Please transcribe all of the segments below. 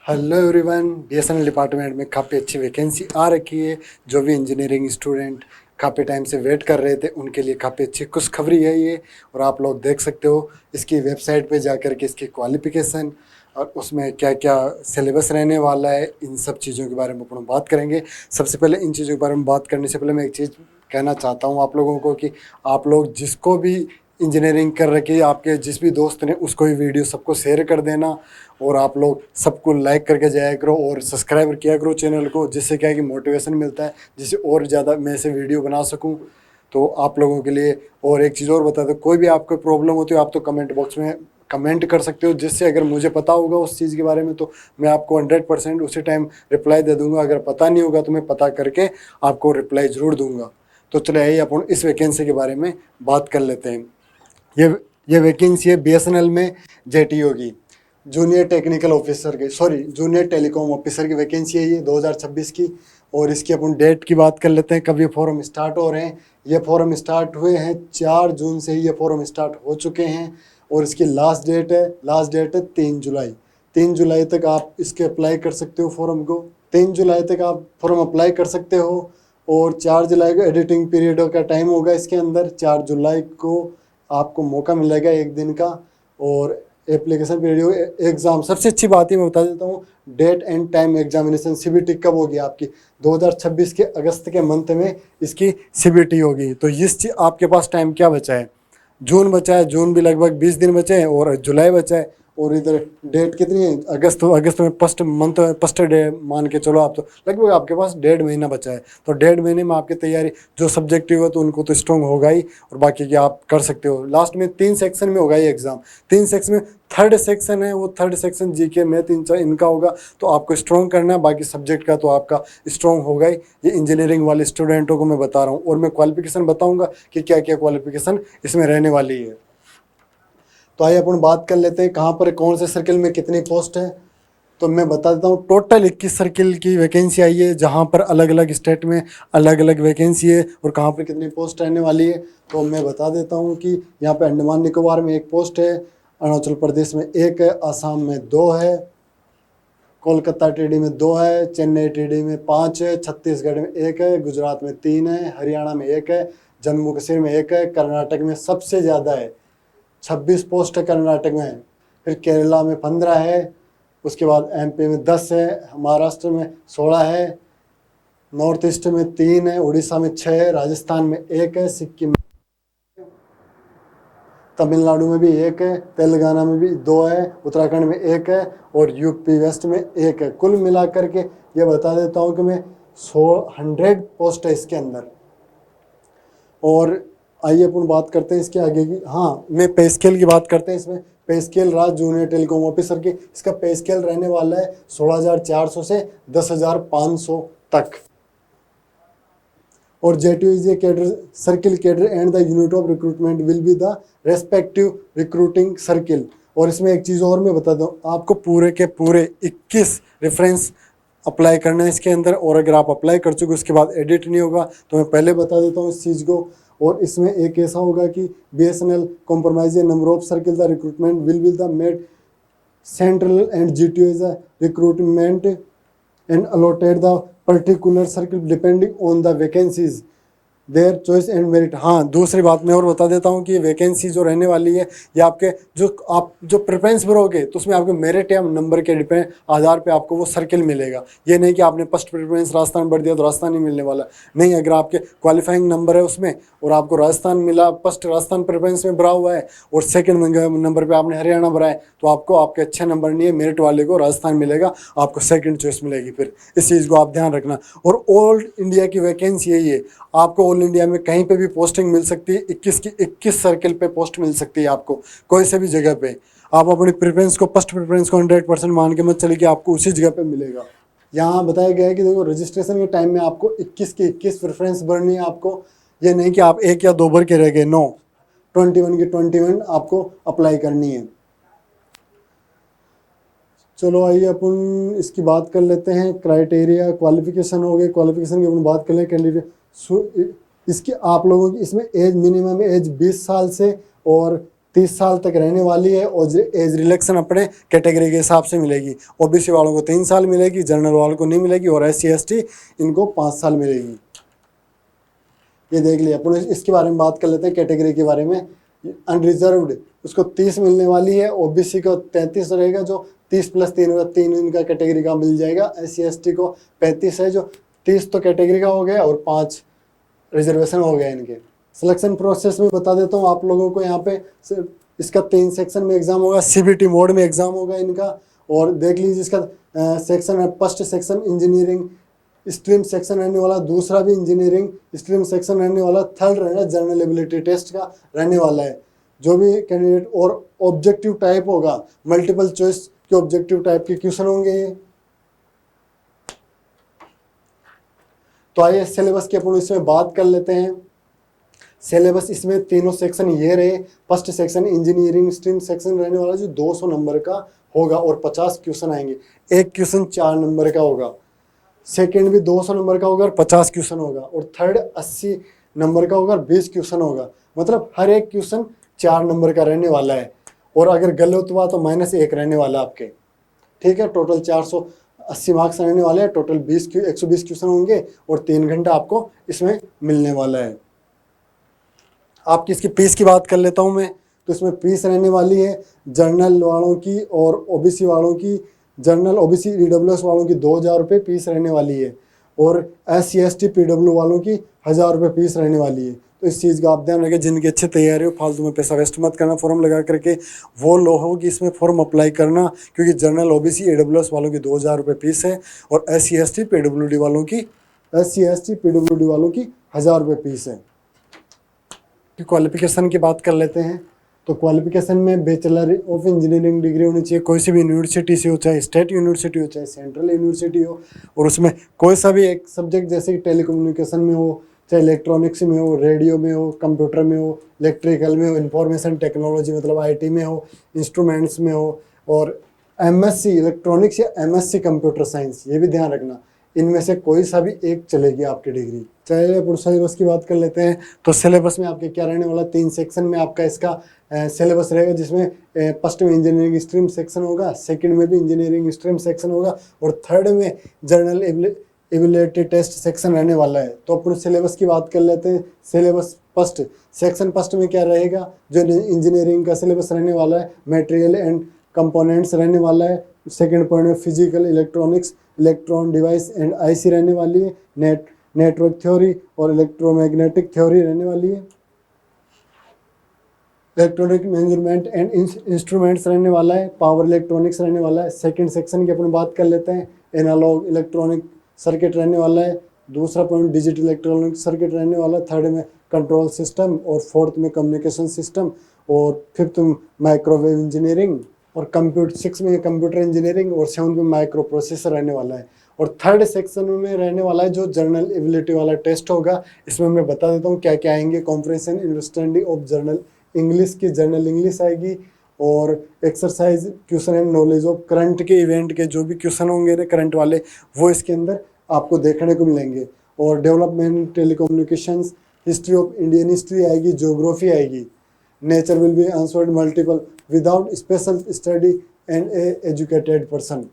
Hello everyone, BSNL department में काफ़ी अच्छी वैकेंसी आ रखी है। जो भी इंजीनियरिंग स्टूडेंट काफ़ी टाइम से वेट कर रहे थे उनके लिए काफ़ी अच्छी खुशखबरी है ये। और आप लोग देख सकते हो इसकी वेबसाइट पे जाकर के इसकी क्वालिफिकेशन और उसमें क्या क्या सिलेबस रहने वाला है, इन सब चीज़ों के बारे में अपन बात करेंगे। सबसे पहले इन चीज़ों के बारे में बात करने से पहले मैं एक चीज़ कहना चाहता हूँ आप लोगों को कि आप लोग जिसको भी इंजीनियरिंग कर रखी है, आपके जिस भी दोस्त ने, उसको ये वीडियो सबको शेयर कर देना। और आप लोग सबको लाइक करके जाया करो और सब्सक्राइब किया करो चैनल को, जिससे क्या है कि मोटिवेशन मिलता है, जिससे और ज़्यादा मैं ऐसे वीडियो बना सकूं। तो आप लोगों के लिए और एक चीज़ और बता दो, कोई भी आपको प्रॉब्लम होती है आप तो कमेंट बॉक्स में कमेंट कर सकते हो, जिससे अगर मुझे पता होगा उस चीज़ के बारे में तो मैं आपको 100% उसी टाइम रिप्लाई दे दूंगा। अगर पता नहीं होगा तो मैं पता करके आपको रिप्लाई ज़रूर दूंगा। तो चले आइए अपन इस वैकेंसी के बारे में बात कर लेते हैं। ये ये वैकेंसी है बीएसएनएल में जेटीओ की, जूनियर टेक्निकल ऑफिसर की, सॉरी जूनियर टेलीकॉम ऑफिसर की वैकेंसी है ये 2026 की। और इसकी अपन डेट की बात कर लेते हैं, कब ये फॉर्म स्टार्ट हो रहे हैं। ये फॉर्म स्टार्ट हुए हैं 4 जून से ही ये फॉर्म स्टार्ट हो चुके हैं। और इसकी लास्ट डेट है 3 जुलाई। 3 जुलाई तक आप इसके अप्लाई कर सकते हो फॉर्म को। 3 जुलाई तक आप फॉर्म अप्लाई कर सकते हो। और 4 जुलाई को एडिटिंग पीरियड का टाइम होगा इसके अंदर। 4 जुलाई को आपको मौका मिलेगा एक दिन का। और एप्लीकेशन पीरियड, एग्ज़ाम, सबसे अच्छी बात है मैं बता देता हूँ, date and time examination CBT कब होगी आपकी, 2026 के अगस्त के मंथ में इसकी सीबीटी होगी। तो इस आपके पास टाइम क्या बचा है, जून बचा है, जून भी लगभग 20 दिन बचे हैं और जुलाई बचा है। और इधर डेट कितनी है, अगस्त में फर्स्ट मंथ, फर्स्ट डे मान के चलो आप, तो लगभग आपके पास 1.5 महीना बचा है। तो 1.5 महीने में आपकी तैयारी, जो सब्जेक्टिव है तो उनको तो स्ट्रॉन्ग होगा ही, और बाकी की आप कर सकते हो। लास्ट में 3 सेक्शन में होगा ये एग्ज़ाम। 3 सेक्शन में थर्ड सेक्शन है, वो थर्ड सेक्शन जीके मैथ इनका होगा। तो आपको स्ट्रॉन्ग करना है, बाकी सब्जेक्ट का तो आपका स्ट्रॉन्ग होगा ही। ये इंजीनियरिंग वाले स्टूडेंटों को मैं बता रहा हूँ, और मैं क्वालिफिकेशन बताऊँगा कि क्या क्या क्वालिफिकेशन इसमें रहने वाली है। तो आइए अपन बात कर लेते हैं कहाँ पर कौन से सर्किल में कितनी पोस्ट है। तो मैं बता देता हूँ, टोटल 21 सर्किल की वैकेंसी आई है, जहाँ पर अलग अलग स्टेट में अलग अलग वैकेंसी है और कहाँ पर कितनी पोस्ट रहने वाली है। तो मैं बता देता हूँ कि यहाँ पे अंडमान निकोबार में 1 पोस्ट है, अरुणाचल प्रदेश में 1 है, आसाम में 2 है, कोलकाता टीडी में 2 है, चेन्नई टीडी में 5 है, छत्तीसगढ़ में 1 है, गुजरात में 3 है, हरियाणा में 1 है, जम्मू कश्मीर में 1 है, कर्नाटक में सबसे ज़्यादा है, 26 पोस्ट है कर्नाटक में। फिर केरला में 15 है, उसके बाद एमपी में 10 है, महाराष्ट्र में 16 है, नॉर्थ ईस्ट में 3 है, उड़ीसा में 6 है, राजस्थान में 1 है, सिक्किम, तमिलनाडु में भी 1 है, तेलंगाना में भी 2 है, उत्तराखंड में 1 है और यूपी वेस्ट में 1 है। कुल मिलाकर के ये बता देता हूँ कि मैं 100 पोस्ट है इसके अंदर। और आइए अपन बात करते हैं इसके आगे की। हाँ, मैं पे स्केल की बात करते हैं। इसमें पे स्केल रहा जूनियर टेलीकॉम ऑफिसर की, इसका पे स्केल रहने वाला है 16,400 से 10,500 तक। और JTU is a cadre circle cadre and the unit of recruitment will be the respective recruiting circle. और इसमें एक चीज़ और मैं बता दूं, आपको पूरे के पूरे 21 रेफरेंस अप्लाई करना है इसके अंदर। और अगर आप अप्लाई कर चुके उसके बाद एडिट नहीं होगा, तो मैं पहले बता देता हूँ इस चीज़ को। और इसमें एक ऐसा होगा कि BSNL compromise number of circle the recruitment will be the made central and GTU is the recruitment and allotted the particular circle depending on the vacancies their choice and merit. हाँ, दूसरी बात मैं और बता देता हूँ कि ये वैकेंसी जो रहने वाली है, ये आपके जो आप जो प्रेफरेंस भरोगे तो उसमें आपके मेरिट या नंबर के डिपेंड आधार पे आपको वो सर्किल मिलेगा। ये नहीं कि आपने फर्स्ट प्रेफरेंस राजस्थान भर दिया तो राजस्थान ही मिलने वाला नहीं। अगर आपके क्वालिफाइंग नंबर है उसमें और आपको राजस्थान मिला, फर्स्ट राजस्थान प्रेफरेंस में भरा हुआ है और सेकंड नंबर पे आपने हरियाणा भरा है, तो आपको आपके अच्छे नंबर नहीं है, मेरिट वाले को राजस्थान मिलेगा, आपको सेकंड चॉइस मिलेगी। फिर इस चीज़ को आप ध्यान रखना। और ऑल इंडिया की वैकेंसी है ये, आपको ऑल इंडिया में कहीं पे भी पोस्टिंग मिल सकती है। 21 की 21 सर्किल पे पोस्ट मिल सकती है आपको, कोई से भी जगह पे। आप अपनी प्रेफरेंस को, फर्स्ट प्रेफरेंस को 100% मान के मत चलिए कि आपको उसी जगह पे मिलेगा। यहाँ बताया गया है कि देखो, रजिस्ट्रेशन के टाइम में आपको 21 की 21 प्रेफरेंस भरनी है आपको। ये नहीं कि आप 1 या 2 भर के रह गए, नो, 21 की 21 आपको अप्लाई करनी है। चलो आइए अपन इसकी बात कर लेते हैं। क्राइटेरिया, क्वालिफिकेशन हो गए, क्वालिफिकेशन की अपन बात कर लें। कैंडिडेट इसकी आप लोगों की इसमें एज, मिनिमम एज 20 साल से और 30 साल तक रहने वाली है और एज रिलैक्सन अपने कैटेगरी के हिसाब से मिलेगी। ओबीसी वालों को 3 साल मिलेगी, जनरल वालों को नहीं मिलेगी, और SC ST इनको 5 साल मिलेगी। ये देख लिया। अपन इसके बारे में बात कर लेते हैं कैटेगरी के बारे में। अनरिजर्व्ड उसको 30 मिलने वाली है, ओबीसी को 33 रहेगा, जो 30 + 3 होगा, 3 इनका कैटेगरी का मिल जाएगा। SC ST को 35 है, जो 30 तो कैटेगरी का हो गया और 5 रिजर्वेशन हो गया इनके। सिलेक्शन प्रोसेस में बता देता हूँ आप लोगों को। यहाँ पे इसका 3 सेक्शन में एग्जाम होगा, CBT मोड में एग्जाम होगा इनका। और देख लीजिए इसका सेक्शन है, first section engineering stream section रहने वाला, दूसरा भी इंजीनियरिंग स्ट्रीम सेक्शन रहने वाला, थर्ड रहना जनरल एबिलिटी टेस्ट का रहने वाला है। जो भी कैंडिडेट, और ऑब्जेक्टिव टाइप होगा, मल्टीपल चॉइस के ऑब्जेक्टिव टाइप के क्वेश्चन होंगे ये। तो आइए सिलेबस की अपन इसमें बात कर लेते हैं। सिलेबस इसमें तीनों सेक्शन ये रहे। First section engineering stream section रहने वाला, जो 200 नंबर का होगा और 50 क्वेश्चन आएंगे। एक क्वेश्चन 4 नंबर का होगा। सेकेंड भी 200 नंबर का होगा और 50 क्वेश्चन होगा। और थर्ड 80 नंबर का होगा और 20 क्वेश्चन होगा। मतलब हर एक क्वेश्चन 4 नंबर का रहने वाला है। और अगर गलत हुआ तो -1 रहने वाला आपके। ठीक है, टोटल 480 मार्क्स रहने वाले हैं। टोटल 120 क्वेश्चन होंगे और 3 घंटा आपको इसमें मिलने वाला है। आपकी इसकी फीस की बात कर लेता हूँ मैं। तो इसमें फीस रहने वाली है जर्नल वालों की और ओबीसी वालों की, जनरल OBC EWS वालों की 2000 रुपये फीस रहने वाली है। और SC ST PW वालों की 1000 रुपये फीस रहने वाली है। तो इस चीज़ का आप ध्यान रखें। जिनकी अच्छी तैयारी हो, फालतू में पैसा वेस्ट मत करना फॉर्म लगा करके। वो लोगों की इसमें फॉर्म अप्लाई करना, क्योंकि जनरल OBC EWS वालों की 2000 रुपये फीस है और SC ST PWD वालों की 1000 रुपये फीस है। क्वालिफिकेशन की बात कर लेते हैं। तो क्वालिफिकेशन में बैचलर ऑफ इंजीनियरिंग डिग्री होनी चाहिए, कोई सी भी यूनिवर्सिटी से हो, चाहे स्टेट यूनिवर्सिटी हो, चाहे सेंट्रल यूनिवर्सिटी हो। और उसमें कोई सा भी एक सब्जेक्ट, जैसे कि टेलीकम्युनिकेशन में हो, चाहे इलेक्ट्रॉनिक्स में हो, रेडियो में हो, कंप्यूटर में हो, इलेक्ट्रिकल में हो, इंफॉर्मेशन टेक्नोलॉजी मतलब IT में हो, इंस्ट्रूमेंट्स में हो, और MSc इलेक्ट्रॉनिक्स या MSc कंप्यूटर साइंस, ये भी ध्यान रखना। इनमें से कोई सा भी एक चलेगी आपकी डिग्री। चलिए पूर्ण सिलेबस की बात कर लेते हैं। तो सिलेबस में आपके क्या रहने वाला, 3 सेक्शन में आपका इसका सिलेबस रहेगा, जिसमें फर्स्ट में इंजीनियरिंग स्ट्रीम सेक्शन होगा, सेकंड में भी इंजीनियरिंग स्ट्रीम सेक्शन होगा, और थर्ड में जनरल एबिलिटी टेस्ट सेक्शन रहने वाला है। तो अपन सिलेबस की बात कर लेते हैं। सिलेबस फर्स्ट सेक्शन फर्स्ट में क्या रहेगा, जो इंजीनियरिंग का सिलेबस रहने वाला है, मटेरियल एंड कंपोनेंट्स रहने वाला है। सेकंड पॉइंट में physical electronics, electron device and IC रहने वाली है। नेटवर्क थ्योरी और इलेक्ट्रोमैग्नेटिक थ्योरी रहने वाली है। इलेक्ट्रॉनिक मेजरमेंट एंड इंस्ट्रूमेंट्स रहने वाला है। पावर इलेक्ट्रॉनिक्स रहने वाला है। सेकंड सेक्शन की अपन बात कर लेते हैं। एनालॉग इलेक्ट्रॉनिक सर्किट रहने वाला है। दूसरा पॉइंट डिजिटल इलेक्ट्रॉनिक सर्किट रहने वाला है। थर्ड में कंट्रोल सिस्टम, और फोर्थ में कम्युनिकेशन सिस्टम, और फिफ्थ में माइक्रोवेव इंजीनियरिंग, और सिक्स में कंप्यूटर इंजीनियरिंग, और सेवन में माइक्रो प्रोसेसर रहने वाला है। और थर्ड सेक्शन में रहने वाला है जो जनरल एबिलिटी वाला टेस्ट होगा। इसमें मैं बता देता हूँ क्या क्या आएंगे। Comprehension understanding of general English की जनरल इंग्लिश आएगी, और exercise question and knowledge of current के इवेंट के जो भी क्वेश्चन होंगे ना करंट वाले, वो इसके अंदर आपको देखने को मिलेंगे। और development telecommunications, history of Indian history आएगी, ज्योग्राफी आएगी, nature will be answered multiple without special study and educated person,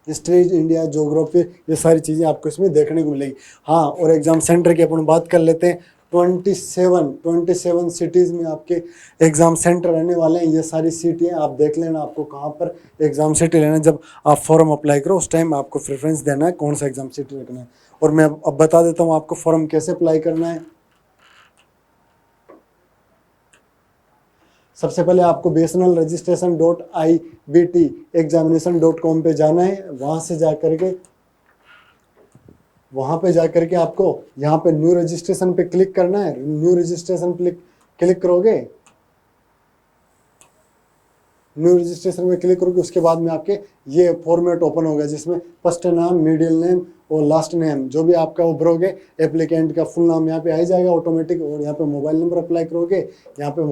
history India, geography, ये सारी चीज़ें आपको इसमें देखने को मिलेगी। हाँ, और एग्जाम सेंटर की अपन बात कर लेते हैं। 27 सिटीज़ में आपके एग्ज़ाम सेंटर रहने वाले हैं। ये सारी सिटियाँ आप देख लेना, आपको कहाँ पर एग्ज़ाम सिटी लेना है। जब आप फॉर्म अप्लाई करो उस टाइम आपको प्रेफरेंस देना है कौन सा एग्ज़ाम सिटी रखना है। और मैं अब बता देता हूँ आपको फॉर्म कैसे अप्लाई करना है। सबसे पहले आपको BSNL registration.IBTexamination.com पे जाना है। वहाँ पे जा करके आपको यहाँ पे न्यू रजिस्ट्रेशन पे क्लिक करना है। न्यू रजिस्ट्रेशन क्लिक करोगे, न्यू रजिस्ट्रेशन में क्लिक करोगे, उसके बाद में आपके ये फॉर्मेट ओपन होगा, जिसमें फर्स्ट नाम, मिडिल नेम और लास्ट नेम जो भी आपका उभरोगे, एप्लीकेंट का फुल नाम यहाँ पे आ जाएगा ऑटोमेटिक। और यहाँ पे मोबाइल नंबर अप्लाई करोगे, यहाँ पे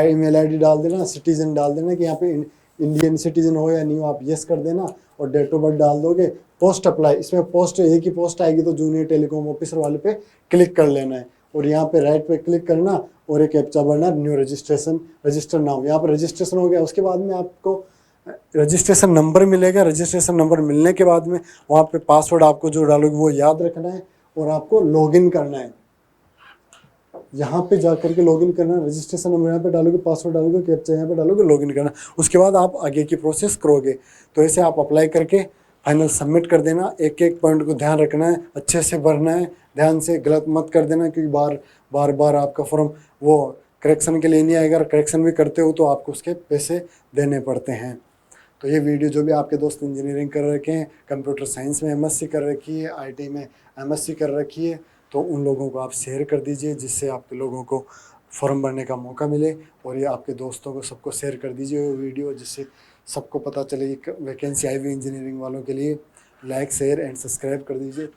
ईमेल ID डाल देना, सिटीजन डाल देना कि यहाँ पे इंडियन सिटीजन हो या नहीं हो, आप यस कर देना, और डेट ऑफ बर्थ डाल दोगे। पोस्ट अप्लाई, इसमें पोस्ट एक ही पोस्ट आएगी, तो जूनियर टेलीकॉम ऑफिसर वाले पे क्लिक कर लेना है। और यहाँ पे राइट पे क्लिक करना और एक कैप्चा भरना, न्यू रजिस्ट्रेशन, रजिस्टर नाउ। यहाँ पर रजिस्ट्रेशन हो गया। उसके बाद में आपको रजिस्ट्रेशन नंबर मिलेगा। रजिस्ट्रेशन नंबर मिलने के बाद में वहाँ पे पासवर्ड आपको जो डालोगे वो याद रखना है और आपको लॉगिन करना है। यहाँ पे जा करके लॉगिन करना, रजिस्ट्रेशन नंबर यहाँ पे डालोगे, पासवर्ड डालोगे, कैप्चा यहाँ पे डालोगे, लॉगिन करना। उसके बाद आप आगे की प्रोसेस करोगे। तो ऐसे आप अप्लाई करके फाइनल सबमिट कर देना। एक एक पॉइंट को ध्यान रखना है, अच्छे से भरना है, ध्यान से गलत मत कर देना, क्योंकि बार बार आपका फॉर्म वो करेक्शन के लिए नहीं आएगा। अगर करेक्शन भी करते हो तो आपको उसके पैसे देने पड़ते हैं। तो ये वीडियो जो भी आपके दोस्त इंजीनियरिंग कर रखे हैं, कंप्यूटर साइंस में एमएससी कर रखी है, आईटी में एमएससी कर रखी है, तो उन लोगों को आप शेयर कर दीजिए, जिससे आपके लोगों को फॉर्म भरने का मौका मिले। और ये आपके दोस्तों को सबको शेयर कर दीजिए वो वीडियो, जिससे सबको पता चले कि वैकेंसी आई हुई इंजीनियरिंग वालों के लिए। लाइक, शेयर एंड सब्सक्राइब कर दीजिए।